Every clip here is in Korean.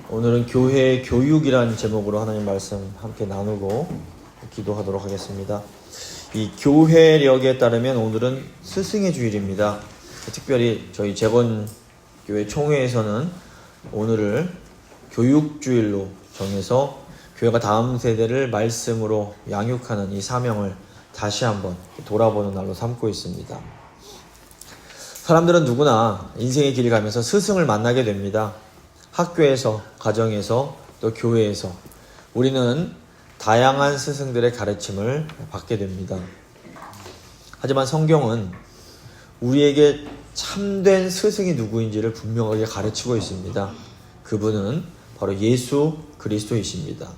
오늘은 교회 교육이라는 제목으로 하나님 말씀 함께 나누고 기도하도록 하겠습니다. 이 교회력에 따르면 오늘은 스승의 주일입니다. 특별히 저희 재건교회 총회에서는 오늘을 교육주일로 정해서 교회가 다음 세대를 말씀으로 양육하는 이 사명을 다시 한번 돌아보는 날로 삼고 있습니다. 사람들은 누구나 인생의 길을 가면서 스승을 만나게 됩니다. 학교에서, 가정에서, 또 교회에서 우리는 다양한 스승들의 가르침을 받게 됩니다. 하지만 성경은 우리에게 참된 스승이 누구인지를 분명하게 가르치고 있습니다. 그분은 바로 예수 그리스도이십니다.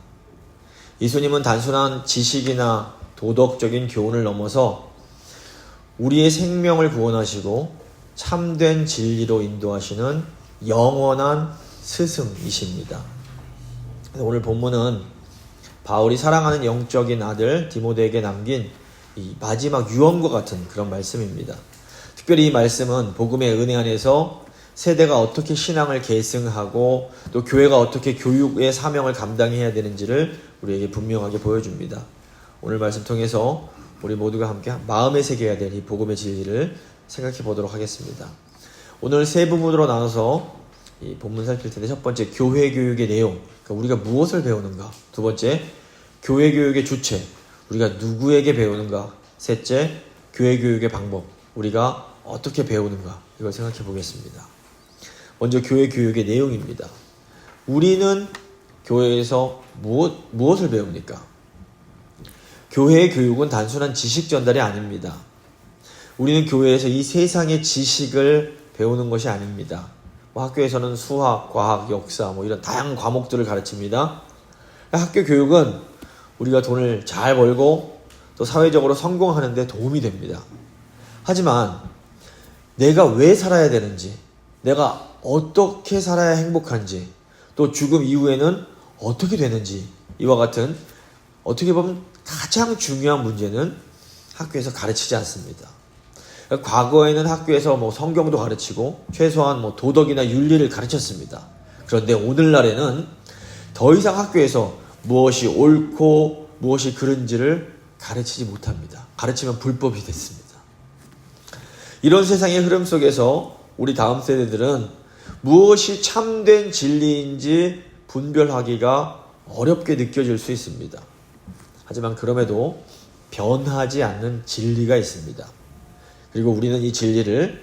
예수님은 단순한 지식이나 도덕적인 교훈을 넘어서 우리의 생명을 구원하시고 참된 진리로 인도하시는 영원한 스승이십니다. 오늘 본문은 바울이 사랑하는 영적인 아들 디모데에게 남긴 이 마지막 유언과 같은 그런 말씀입니다. 특별히 이 말씀은 복음의 은혜 안에서 세대가 어떻게 신앙을 계승하고 또 교회가 어떻게 교육의 사명을 감당해야 되는지를 우리에게 분명하게 보여줍니다. 오늘 말씀 통해서 우리 모두가 함께 마음에 새겨야 될 이 복음의 진리를 생각해 보도록 하겠습니다. 오늘 세 부분으로 나눠서 이 본문 살필 텐데, 첫 번째 교회 교육의 내용, 그러니까 우리가 무엇을 배우는가. 두 번째 교회 교육의 주체, 우리가 누구에게 배우는가. 셋째 교회 교육의 방법, 우리가 어떻게 배우는가. 이걸 생각해 보겠습니다. 먼저 교회 교육의 내용입니다. 우리는 교회에서 무엇을 배웁니까? 교회의 교육은 단순한 지식 전달이 아닙니다. 우리는 교회에서 이 세상의 지식을 배우는 것이 아닙니다. 학교에서는 수학, 과학, 역사 이런 다양한 과목들을 가르칩니다. 학교 교육은 우리가 돈을 잘 벌고 또 사회적으로 성공하는 데 도움이 됩니다. 하지만 내가 왜 살아야 되는지, 내가 어떻게 살아야 행복한지, 또 죽음 이후에는 어떻게 되는지, 이와 같은 어떻게 보면 가장 중요한 문제는 학교에서 가르치지 않습니다. 과거에는 학교에서 성경도 가르치고 최소한 도덕이나 윤리를 가르쳤습니다. 그런데 오늘날에는 더 이상 학교에서 무엇이 옳고 무엇이 그른지를 가르치지 못합니다. 가르치면 불법이 됐습니다. 이런 세상의 흐름 속에서 우리 다음 세대들은 무엇이 참된 진리인지 분별하기가 어렵게 느껴질 수 있습니다. 하지만 그럼에도 변하지 않는 진리가 있습니다. 그리고 우리는 이 진리를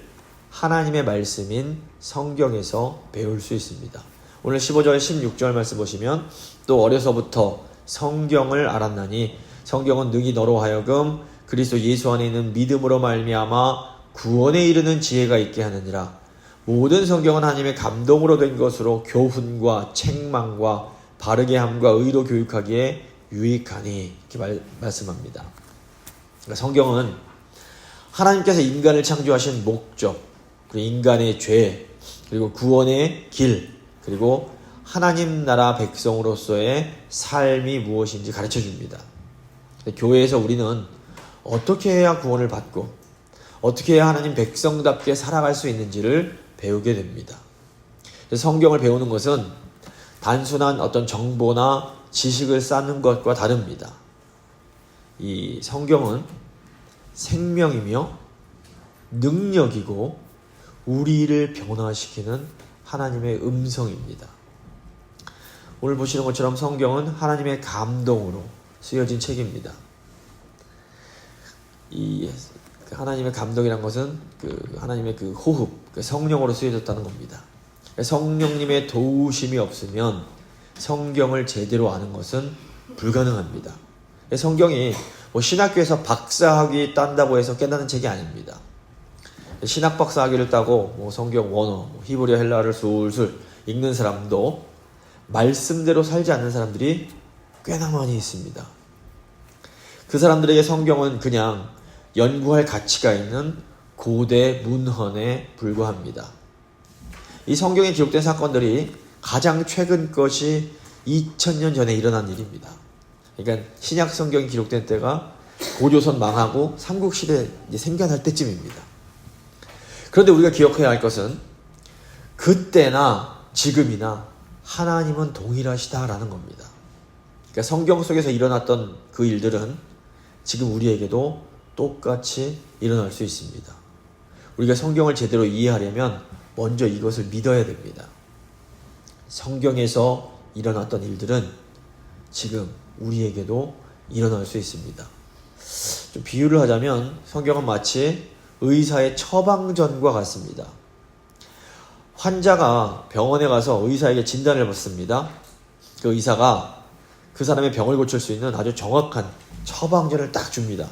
하나님의 말씀인 성경에서 배울 수 있습니다. 오늘 15절 16절 말씀 보시면, 또 어려서부터 성경을 알았나니 성경은 능히 너로 하여금 그리스도 예수 안에 있는 믿음으로 말미암아 구원에 이르는 지혜가 있게 하느니라. 모든 성경은 하나님의 감동으로 된 것으로 교훈과 책망과 바르게 함과 의로 교육하기에 유익하니, 이렇게 말씀합니다. 그러니까 성경은 하나님께서 인간을 창조하신 목적, 그리고 인간의 죄, 그리고 구원의 길, 그리고 하나님 나라 백성으로서의 삶이 무엇인지 가르쳐 줍니다. 교회에서 우리는 어떻게 해야 구원을 받고 어떻게 해야 하나님 백성답게 살아갈 수 있는지를 배우게 됩니다. 성경을 배우는 것은 단순한 어떤 정보나 지식을 쌓는 것과 다릅니다. 이 성경은 생명이며 능력이고 우리를 변화시키는 하나님의 음성입니다. 오늘 보시는 것처럼 성경은 하나님의 감동으로 쓰여진 책입니다. 이 하나님의 감동이란 것은 하나님의 호흡, 성령으로 쓰여졌다는 겁니다. 성령님의 도우심이 없으면 성경을 제대로 아는 것은 불가능합니다. 성경이 신학교에서 박사학위 딴다고 해서 깨닫는 책이 아닙니다. 신학 박사학위를 따고 성경 원어, 히브리어, 헬라어를 술술 읽는 사람도 말씀대로 살지 않는 사람들이 꽤나 많이 있습니다. 그 사람들에게 성경은 그냥 연구할 가치가 있는 고대 문헌에 불과합니다. 이 성경에 기록된 사건들이 가장 최근 것이 2000년 전에 일어난 일입니다. 그러니까 신약 성경이 기록된 때가 고조선 망하고 삼국시대 생겨날 때쯤입니다. 그런데 우리가 기억해야 할 것은 그때나 지금이나 하나님은 동일하시다라는 겁니다. 그러니까 성경 속에서 일어났던 그 일들은 지금 우리에게도 똑같이 일어날 수 있습니다. 우리가 성경을 제대로 이해하려면 먼저 이것을 믿어야 됩니다. 성경에서 일어났던 일들은 지금 우리에게도 일어날 수 있습니다. 좀 비유를 하자면 성경은 마치 의사의 처방전과 같습니다. 환자가 병원에 가서 의사에게 진단을 받습니다. 그 의사가 그 사람의 병을 고칠 수 있는 아주 정확한 처방전을 딱 줍니다.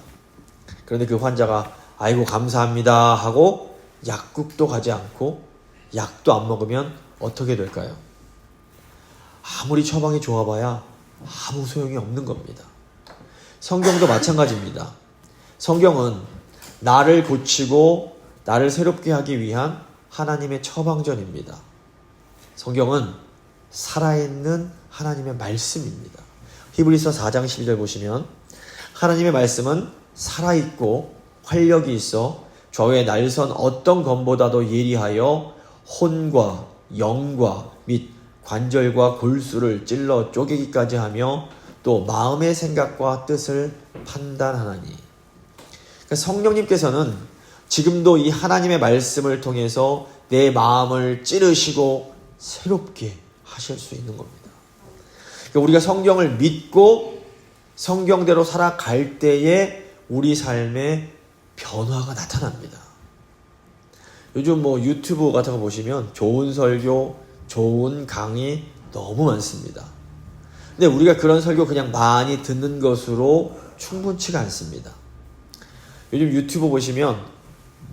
그런데 그 환자가 아이고 감사합니다 하고 약국도 가지 않고 약도 안 먹으면 어떻게 될까요? 아무리 처방이 좋아봐야 아무 소용이 없는 겁니다. 성경도 마찬가지입니다. 성경은 나를 고치고 나를 새롭게 하기 위한 하나님의 처방전입니다. 성경은 살아있는 하나님의 말씀입니다. 히브리서 4장 12절 보시면 하나님의 말씀은 살아있고 활력이 있어 좌우에 날선 어떤 검보다도 예리하여 혼과 영과 및 관절과 골수를 찔러 쪼개기까지 하며 또 마음의 생각과 뜻을 판단하나니. 그러니까 성령님께서는 지금도 이 하나님의 말씀을 통해서 내 마음을 찌르시고 새롭게 하실 수 있는 겁니다. 그러니까 우리가 성경을 믿고 성경대로 살아갈 때에 우리 삶에 변화가 나타납니다. 요즘 유튜브 같은 거 보시면 좋은 설교, 좋은 강의 너무 많습니다. 근데 우리가 그런 설교 그냥 많이 듣는 것으로 충분치가 않습니다. 요즘 유튜브 보시면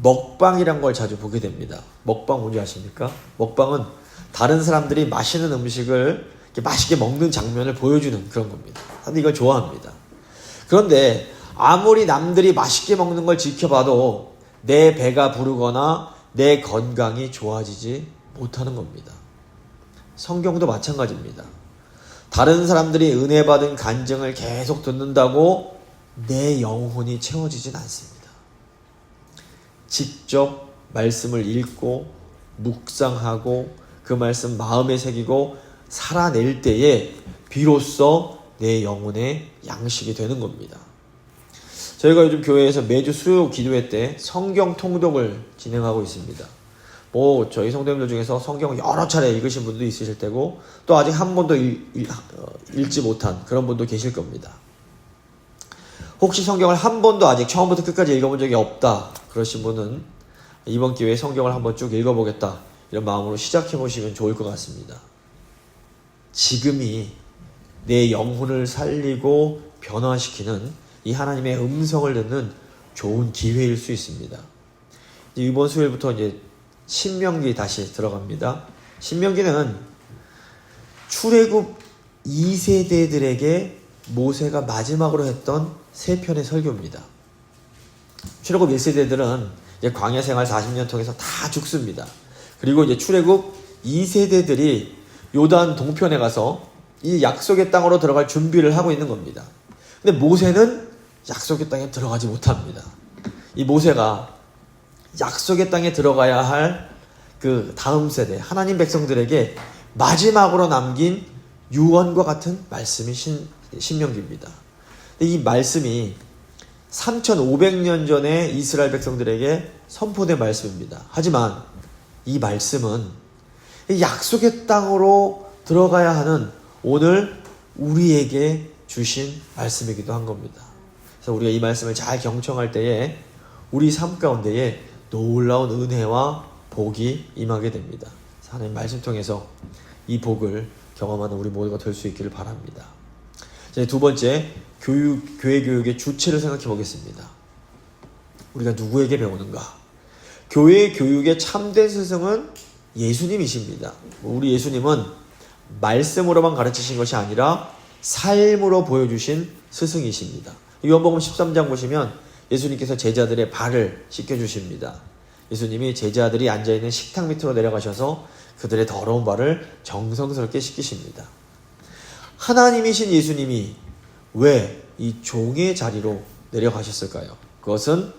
먹방이란 걸 자주 보게 됩니다. 먹방 뭔지 아십니까? 먹방은 다른 사람들이 맛있는 음식을 이렇게 맛있게 먹는 장면을 보여주는 그런 겁니다. 근데 이걸 좋아합니다. 그런데 아무리 남들이 맛있게 먹는 걸 지켜봐도 내 배가 부르거나 내 건강이 좋아지지 못하는 겁니다. 성경도 마찬가지입니다. 다른 사람들이 은혜 받은 간증을 계속 듣는다고 내 영혼이 채워지진 않습니다. 직접 말씀을 읽고 묵상하고 그 말씀 마음에 새기고 살아낼 때에 비로소 내 영혼의 양식이 되는 겁니다. 저희가 요즘 교회에서 매주 수요 기도회 때 성경 통독을 진행하고 있습니다. 저희 성도님들 중에서 성경을 여러 차례 읽으신 분도 있으실 테고 또 아직 한 번도 읽지 못한 그런 분도 계실 겁니다. 혹시 성경을 한 번도 아직 처음부터 끝까지 읽어본 적이 없다 그러신 분은 이번 기회에 성경을 한번 쭉 읽어보겠다 이런 마음으로 시작해보시면 좋을 것 같습니다. 지금이 내 영혼을 살리고 변화시키는 이 하나님의 음성을 듣는 좋은 기회일 수 있습니다. 이번 수요일부터 이제 신명기 다시 들어갑니다. 신명기는 출애굽 2세대들에게 모세가 마지막으로 했던 3편의 설교입니다. 출애굽 1세대들은 이제 광야 생활 40년 통해서 다 죽습니다. 그리고 이제 출애굽 2세대들이 요단 동편에 가서 이 약속의 땅으로 들어갈 준비를 하고 있는 겁니다. 근데 모세는 약속의 땅에 들어가지 못합니다. 이 모세가 약속의 땅에 들어가야 할 그 다음 세대 하나님 백성들에게 마지막으로 남긴 유언과 같은 말씀이 신명기입니다. 이 말씀이 3500년 전에 이스라엘 백성들에게 선포된 말씀입니다. 하지만 이 말씀은 약속의 땅으로 들어가야 하는 오늘 우리에게 주신 말씀이기도 한 겁니다. 그래서 우리가 이 말씀을 잘 경청할 때에 우리 삶 가운데에 놀라운 은혜와 복이 임하게 됩니다. 하나님 말씀 통해서 이 복을 경험하는 우리 모두가 될 수 있기를 바랍니다. 이제 두 번째, 교회 교육의 주체를 생각해 보겠습니다. 우리가 누구에게 배우는가? 교회 교육의 참된 스승은 예수님이십니다. 우리 예수님은 말씀으로만 가르치신 것이 아니라 삶으로 보여주신 스승이십니다. 요한복음 13장 보시면 예수님께서 제자들의 발을 씻겨주십니다. 예수님이 제자들이 앉아있는 식탁 밑으로 내려가셔서 그들의 더러운 발을 정성스럽게 씻기십니다. 하나님이신 예수님이 왜 이 종의 자리로 내려가셨을까요? 그것은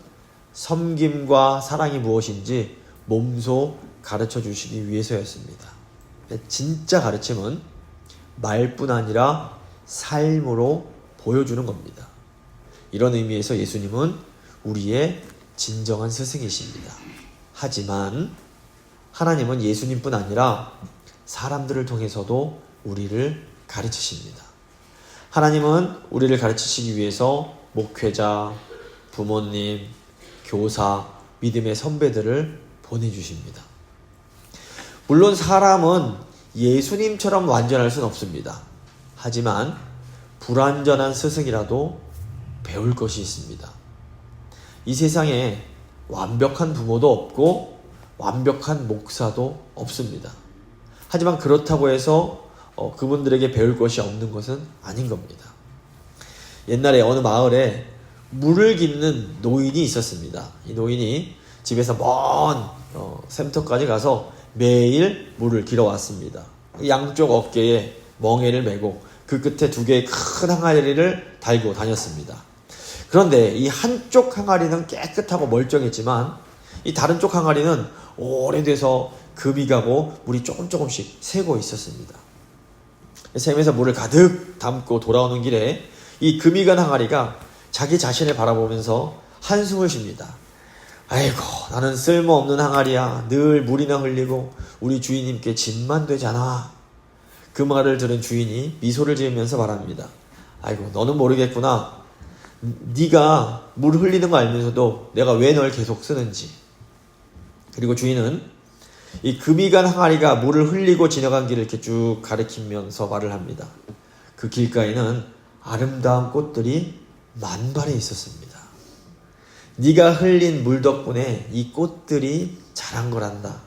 섬김과 사랑이 무엇인지 몸소 가르쳐 주시기 위해서였습니다. 진짜 가르침은 말뿐 아니라 삶으로 보여주는 겁니다. 이런 의미에서 예수님은 우리의 진정한 스승이십니다. 하지만 하나님은 예수님뿐 아니라 사람들을 통해서도 우리를 가르치십니다. 하나님은 우리를 가르치시기 위해서 목회자, 부모님, 교사, 믿음의 선배들을 보내주십니다. 물론 사람은 예수님처럼 완전할 수는 없습니다. 하지만 불완전한 스승이라도 배울 것이 있습니다. 이 세상에 완벽한 부모도 없고 완벽한 목사도 없습니다. 하지만 그렇다고 해서 그분들에게 배울 것이 없는 것은 아닌 겁니다. 옛날에 어느 마을에 물을 깃는 노인이 있었습니다. 이 노인이 집에서 먼 샘터까지 가서 매일 물을 길어 왔습니다. 양쪽 어깨에 멍에를 메고 그 끝에 두 개의 큰 항아리를 달고 다녔습니다. 그런데 이 한쪽 항아리는 깨끗하고 멀쩡했지만 이 다른 쪽 항아리는 오래돼서 금이 가고 물이 조금씩 새고 있었습니다. 샘에서 물을 가득 담고 돌아오는 길에 이 금이 간 항아리가 자기 자신을 바라보면서 한숨을 쉽니다. 아이고, 나는 쓸모없는 항아리야. 늘 물이나 흘리고 우리 주인님께 짐만 되잖아. 그 말을 들은 주인이 미소를 지으면서 말합니다. 아이고, 너는 모르겠구나. 네가 물 흘리는 거 알면서도 내가 왜 널 계속 쓰는지. 그리고 주인은 이 금이 간 항아리가 물을 흘리고 지나간 길을 이렇게 쭉 가리키면서 말을 합니다. 그 길가에는 아름다운 꽃들이 만발해 있었습니다. 네가 흘린 물 덕분에 이 꽃들이 자란 거란다.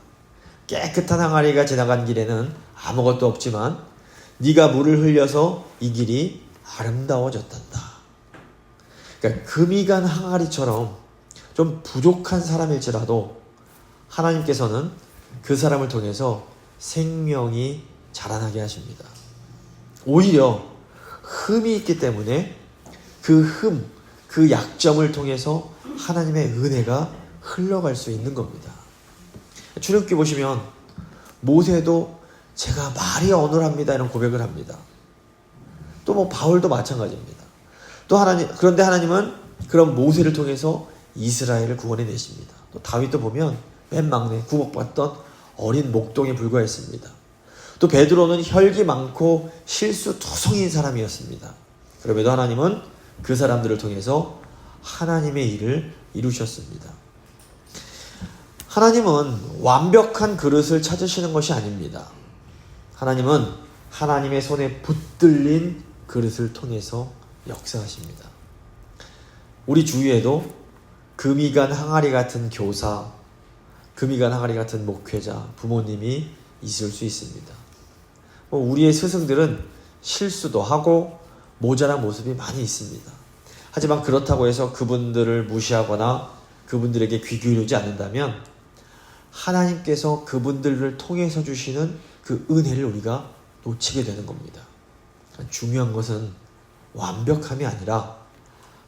깨끗한 항아리가 지나간 길에는 아무것도 없지만 네가 물을 흘려서 이 길이 아름다워졌단다. 그러니까 금이 간 항아리처럼 좀 부족한 사람일지라도 하나님께서는 그 사람을 통해서 생명이 자라나게 하십니다. 오히려 흠이 있기 때문에 그 약점을 통해서 하나님의 은혜가 흘러갈 수 있는 겁니다. 출애굽기 보시면 모세도 제가 말이 어눌합니다 이런 고백을 합니다. 또 바울도 마찬가지입니다. 그런데 하나님은 그런 모세를 통해서 이스라엘을 구원해 내십니다. 또 다윗도 보면 맨 막내 구복받던 어린 목동에 불과했습니다. 또 베드로는 혈기 많고 실수투성이인 사람이었습니다. 그럼에도 하나님은 그 사람들을 통해서 하나님의 일을 이루셨습니다. 하나님은 완벽한 그릇을 찾으시는 것이 아닙니다. 하나님은 하나님의 손에 붙들린 그릇을 통해서 역사하십니다. 우리 주위에도 금이 간 항아리 같은 교사, 금이 간 항아리 같은 목회자, 부모님이 있을 수 있습니다. 우리의 스승들은 실수도 하고 모자란 모습이 많이 있습니다. 하지만 그렇다고 해서 그분들을 무시하거나 그분들에게 귀 기울이지 않는다면 하나님께서 그분들을 통해서 주시는 그 은혜를 우리가 놓치게 되는 겁니다. 중요한 것은 완벽함이 아니라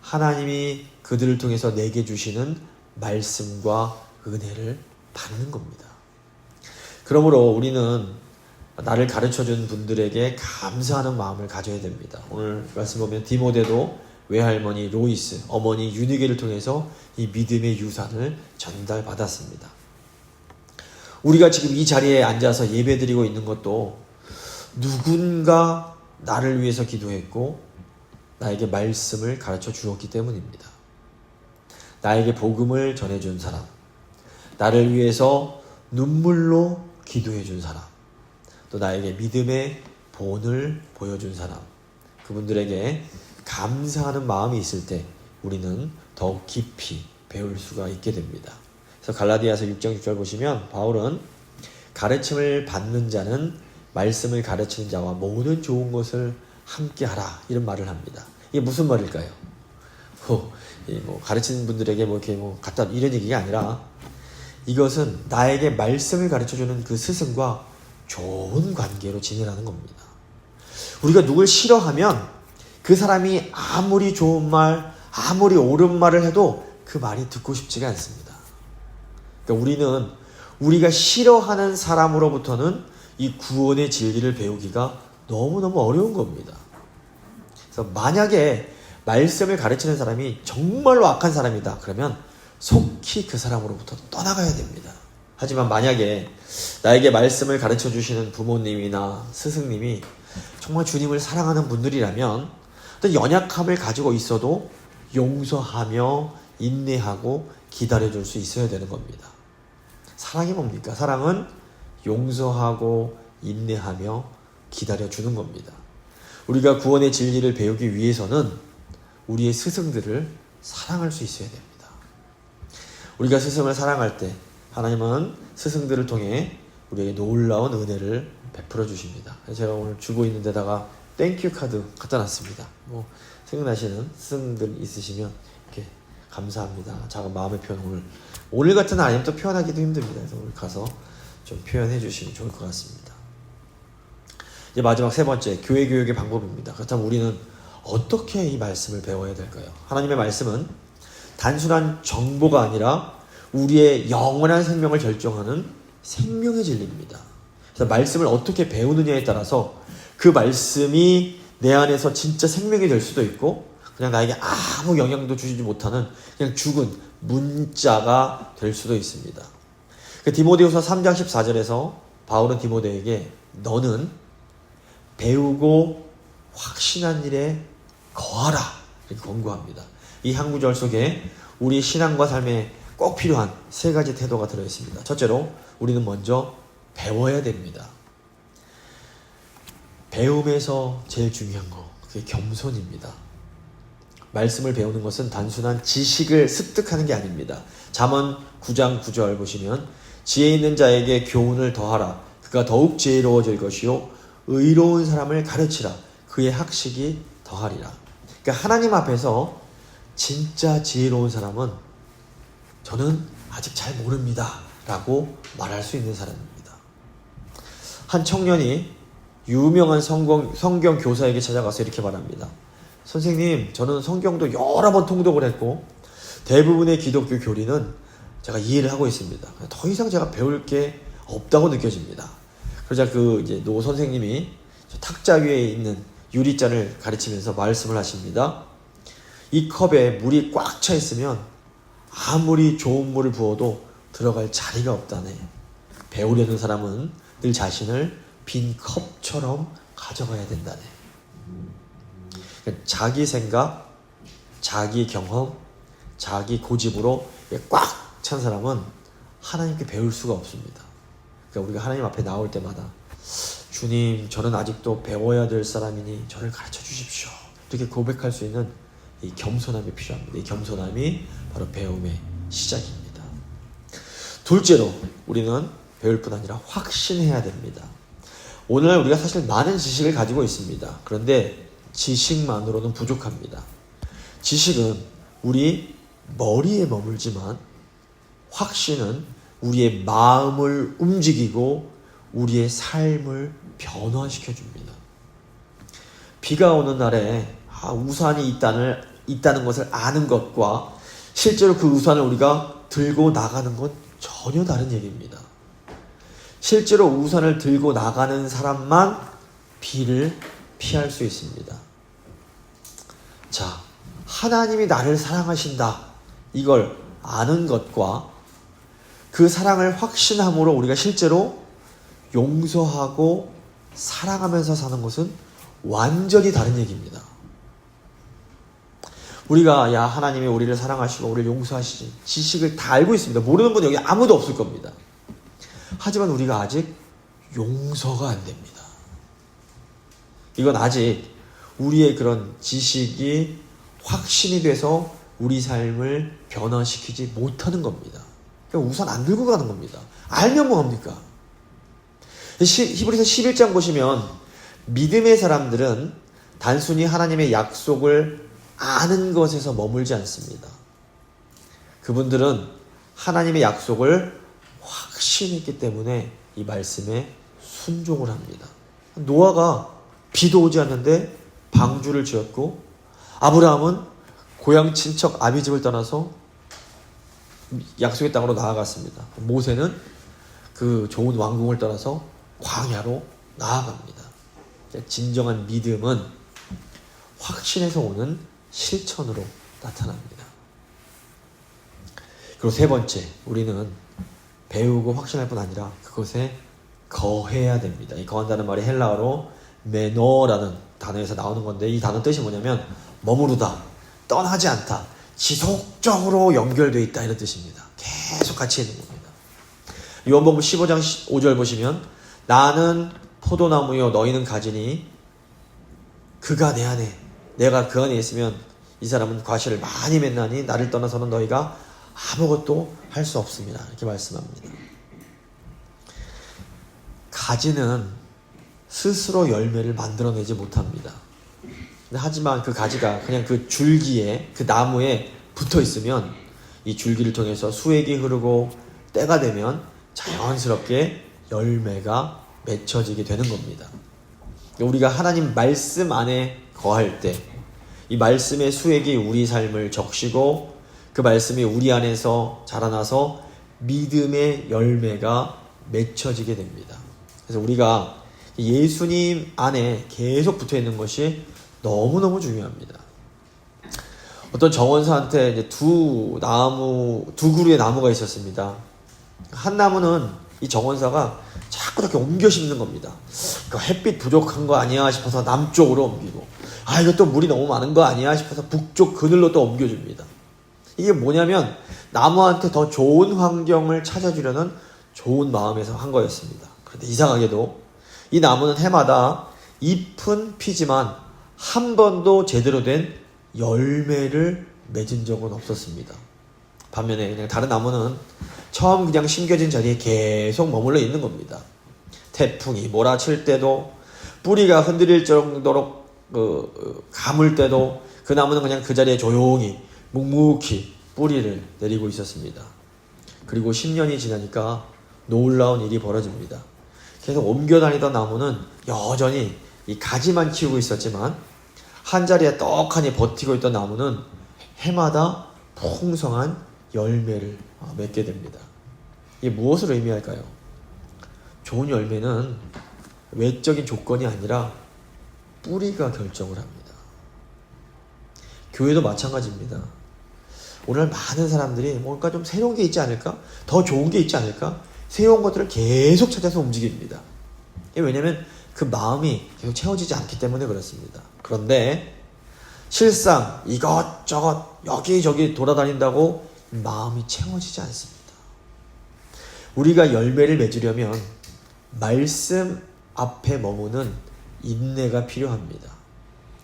하나님이 그들을 통해서 내게 주시는 말씀과 은혜를 받는 겁니다. 그러므로 우리는 나를 가르쳐준 분들에게 감사하는 마음을 가져야 됩니다. 오늘 말씀 보면 디모데도 외할머니 로이스, 어머니 유니게를 통해서 이 믿음의 유산을 전달받았습니다. 우리가 지금 이 자리에 앉아서 예배드리고 있는 것도 누군가 나를 위해서 기도했고 나에게 말씀을 가르쳐 주었기 때문입니다. 나에게 복음을 전해준 사람, 나를 위해서 눈물로 기도해 준 사람, 또 나에게 믿음의 본을 보여준 사람, 그분들에게 감사하는 마음이 있을 때 우리는 더욱 깊이 배울 수가 있게 됩니다. 그래서 갈라디아서 6장 6절 보시면 바울은 가르침을 받는 자는 말씀을 가르치는 자와 모든 좋은 것을 함께하라 이런 말을 합니다. 이게 무슨 말일까요? 가르치는 분들에게 이렇게 갖다 이런 얘기가 아니라 이것은 나에게 말씀을 가르쳐주는 그 스승과 좋은 관계로 지내라는 겁니다. 우리가 누굴 싫어하면 그 사람이 아무리 좋은 말, 아무리 옳은 말을 해도 그 말이 듣고 싶지가 않습니다. 그러니까 우리는 우리가 싫어하는 사람으로부터는 이 구원의 진리를 배우기가 너무너무 어려운 겁니다. 그래서 만약에 말씀을 가르치는 사람이 정말로 악한 사람이다, 그러면 속히 그 사람으로부터 떠나가야 됩니다. 하지만 만약에 나에게 말씀을 가르쳐 주시는 부모님이나 스승님이 정말 주님을 사랑하는 분들이라면 어떤 연약함을 가지고 있어도 용서하며 인내하고 기다려줄 수 있어야 되는 겁니다. 사랑이 뭡니까? 사랑은 용서하고 인내하며 기다려주는 겁니다. 우리가 구원의 진리를 배우기 위해서는 우리의 스승들을 사랑할 수 있어야 됩니다. 우리가 스승을 사랑할 때 하나님은 스승들을 통해 우리에게 놀라운 은혜를 베풀어 주십니다. 제가 오늘 주고 있는 데다가 땡큐 카드 갖다 놨습니다. 생각나시는 스승들 있으시면 이렇게 감사합니다, 작은 마음의 표현, 오늘 같은 날 아니면 또 표현하기도 힘듭니다. 그래서 오늘 가서 좀 표현해 주시면 좋을 것 같습니다. 이제 마지막 세 번째, 교회 교육의 방법입니다. 그렇다면 우리는 어떻게 이 말씀을 배워야 될까요? 하나님의 말씀은 단순한 정보가 아니라 우리의 영원한 생명을 결정하는 생명의 진리입니다. 그래서 말씀을 어떻게 배우느냐에 따라서 그 말씀이 내 안에서 진짜 생명이 될 수도 있고, 그냥 나에게 아무 영향도 주지 못하는 그냥 죽은 문자가 될 수도 있습니다. 디모데후서 3장 14절에서 바울은 디모데에게 너는 배우고 확신한 일에 거하라, 이렇게 권고합니다. 이 한 구절 속에 우리 신앙과 삶에 꼭 필요한 세 가지 태도가 들어있습니다. 첫째로 우리는 먼저 배워야 됩니다. 배움에서 제일 중요한 거, 그게 겸손입니다. 말씀을 배우는 것은 단순한 지식을 습득하는 게 아닙니다. 잠언 9장 9절 보시면 지혜 있는 자에게 교훈을 더하라. 그가 더욱 지혜로워질 것이요 의로운 사람을 가르치라. 그의 학식이 더하리라. 그러니까 하나님 앞에서 진짜 지혜로운 사람은 저는 아직 잘 모릅니다 라고 말할 수 있는 사람입니다. 한 청년이 유명한 성경 교사에게 찾아가서 이렇게 말합니다. 선생님, 저는 성경도 여러 번 통독을 했고 대부분의 기독교 교리는 제가 이해를 하고 있습니다. 더 이상 제가 배울 게 없다고 느껴집니다. 그러자 노 선생님이 탁자 위에 있는 유리잔을 가르치면서 말씀을 하십니다. 이 컵에 물이 꽉 차 있으면 아무리 좋은 물을 부어도 들어갈 자리가 없다네. 배우려는 사람은 늘 자신을 빈 컵처럼 가져가야 된다네. 자기 생각, 자기 경험, 자기 고집으로 꽉 찬 사람은 하나님께 배울 수가 없습니다. 그러니까 우리가 하나님 앞에 나올 때마다 주님, 저는 아직도 배워야 될 사람이니 저를 가르쳐 주십시오, 이렇게 고백할 수 있는 이 겸손함이 필요합니다. 이 겸손함이 바로 배움의 시작입니다. 둘째로 우리는 배울 뿐 아니라 확신해야 됩니다. 오늘날 우리가 사실 많은 지식을 가지고 있습니다. 그런데 지식만으로는 부족합니다. 지식은 우리 머리에 머물지만 확신은 우리의 마음을 움직이고 우리의 삶을 변화시켜줍니다. 비가 오는 날에 우산이 있다는 것을 아는 것과 실제로 그 우산을 우리가 들고 나가는 건 전혀 다른 얘기입니다. 실제로 우산을 들고 나가는 사람만 비를 피할 수 있습니다. 자, 하나님이 나를 사랑하신다, 이걸 아는 것과 그 사랑을 확신함으로 우리가 실제로 용서하고 사랑하면서 사는 것은 완전히 다른 얘기입니다. 우리가 하나님이 우리를 사랑하시고 우리를 용서하시지, 지식을 다 알고 있습니다. 모르는 분 여기 아무도 없을 겁니다. 하지만 우리가 아직 용서가 안 됩니다. 이건 아직 우리의 그런 지식이 확신이 돼서 우리 삶을 변화시키지 못하는 겁니다. 그러니까 우산 안 들고 가는 겁니다. 알면 뭐합니까? 히브리서 11장 보시면 믿음의 사람들은 단순히 하나님의 약속을 아는 것에서 머물지 않습니다. 그분들은 하나님의 약속을 확신했기 때문에 이 말씀에 순종을 합니다. 노아가 비도 오지 않는데 방주를 지었고, 아브라함은 고향 친척 아비집을 떠나서 약속의 땅으로 나아갔습니다. 모세는 그 좋은 왕궁을 떠나서 광야로 나아갑니다. 진정한 믿음은 확신에서 오는 실천으로 나타납니다. 그리고 세 번째, 우리는 배우고 확신할 뿐 아니라 그것에 거해야 됩니다. 이 거한다는 말이 헬라어로 메노라는 단어에서 나오는 건데, 이 단어 뜻이 뭐냐면 머무르다, 떠나지 않다, 지속적으로 연결되어 있다, 이런 뜻입니다. 계속 같이 있는 겁니다. 요한복음 15장 5절 보시면 나는 포도나무요 너희는 가지니 그가 내 안에 내가 그 안에 있으면 이 사람은 과실을 많이 맺나니 나를 떠나서는 너희가 아무것도 할 수 없습니다. 이렇게 말씀합니다. 가지는 스스로 열매를 만들어내지 못합니다. 하지만 그 가지가 그냥 그 줄기에, 그 나무에 붙어 있으면 이 줄기를 통해서 수액이 흐르고 때가 되면 자연스럽게 열매가 맺혀지게 되는 겁니다. 우리가 하나님 말씀 안에 거할 때 이 말씀의 수액이 우리 삶을 적시고 그 말씀이 우리 안에서 자라나서 믿음의 열매가 맺혀지게 됩니다. 그래서 우리가 예수님 안에 계속 붙어 있는 것이 너무너무 중요합니다. 어떤 정원사한테 이제 두 그루의 나무가 있었습니다. 한 나무는 이 정원사가 자꾸 이렇게 옮겨 심는 겁니다. 그러니까 햇빛 부족한 거 아니야 싶어서 남쪽으로 옮기고, 이것도 물이 너무 많은 거 아니야 싶어서 북쪽 그늘로 또 옮겨줍니다. 이게 뭐냐면 나무한테 더 좋은 환경을 찾아주려는 좋은 마음에서 한 거였습니다. 그런데 이상하게도 이 나무는 해마다 잎은 피지만 한 번도 제대로 된 열매를 맺은 적은 없었습니다. 반면에 그냥 다른 나무는 처음 그냥 심겨진 자리에 계속 머물러 있는 겁니다. 태풍이 몰아칠 때도, 뿌리가 흔들릴 정도로 가물 때도 그 나무는 그냥 그 자리에 조용히 묵묵히 뿌리를 내리고 있었습니다. 그리고 10년이 지나니까 놀라운 일이 벌어집니다. 계속 옮겨 다니던 나무는 여전히 이 가지만 키우고 있었지만 한 자리에 떡하니 버티고 있던 나무는 해마다 풍성한 열매를 맺게 됩니다. 이게 무엇을 의미할까요? 좋은 열매는 외적인 조건이 아니라 뿌리가 결정을 합니다. 교회도 마찬가지입니다. 오늘 많은 사람들이 뭔가 좀 새로운 게 있지 않을까? 더 좋은 게 있지 않을까? 새로운 것들을 계속 찾아서 움직입니다. 왜냐하면 그 마음이 계속 채워지지 않기 때문에 그렇습니다. 그런데 실상 이것저것 여기저기 돌아다닌다고 마음이 채워지지 않습니다. 우리가 열매를 맺으려면 말씀 앞에 머무는 인내가 필요합니다.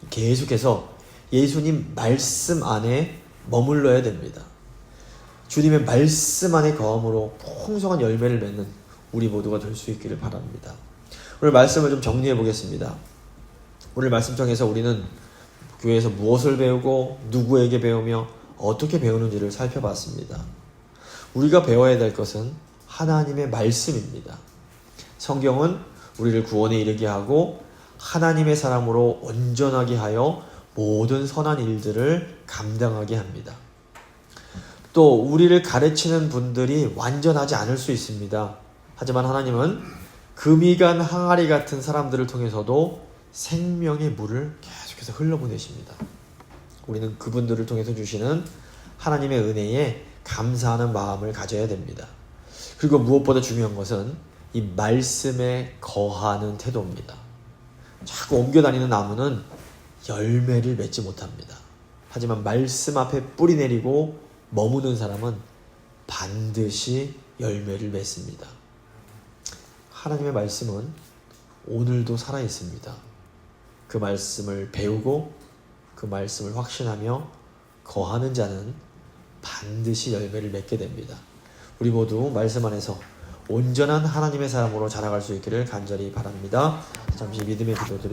계속해서 예수님 말씀 안에 머물러야 됩니다. 주님의 말씀 안에 거함으로 풍성한 열매를 맺는 우리 모두가 될 수 있기를 바랍니다. 오늘 말씀을 좀 정리해 보겠습니다. 오늘 말씀 통해서 우리는 교회에서 무엇을 배우고 누구에게 배우며 어떻게 배우는지를 살펴봤습니다. 우리가 배워야 될 것은 하나님의 말씀입니다. 성경은 우리를 구원에 이르게 하고 하나님의 사람으로 온전하게 하여 모든 선한 일들을 감당하게 합니다. 또 우리를 가르치는 분들이 완전하지 않을 수 있습니다. 하지만 하나님은 금이 간 항아리 같은 사람들을 통해서도 생명의 물을 계속해서 흘러보내십니다. 우리는 그분들을 통해서 주시는 하나님의 은혜에 감사하는 마음을 가져야 됩니다. 그리고 무엇보다 중요한 것은 이 말씀에 거하는 태도입니다. 자꾸 옮겨다니는 나무는 열매를 맺지 못합니다. 하지만 말씀 앞에 뿌리 내리고 머무는 사람은 반드시 열매를 맺습니다. 하나님의 말씀은 오늘도 살아있습니다. 그 말씀을 배우고 그 말씀을 확신하며 거하는 자는 반드시 열매를 맺게 됩니다. 우리 모두 말씀 안에서 온전한 하나님의 사람으로 자라갈 수 있기를 간절히 바랍니다. 잠시 믿음의 기도드립니다.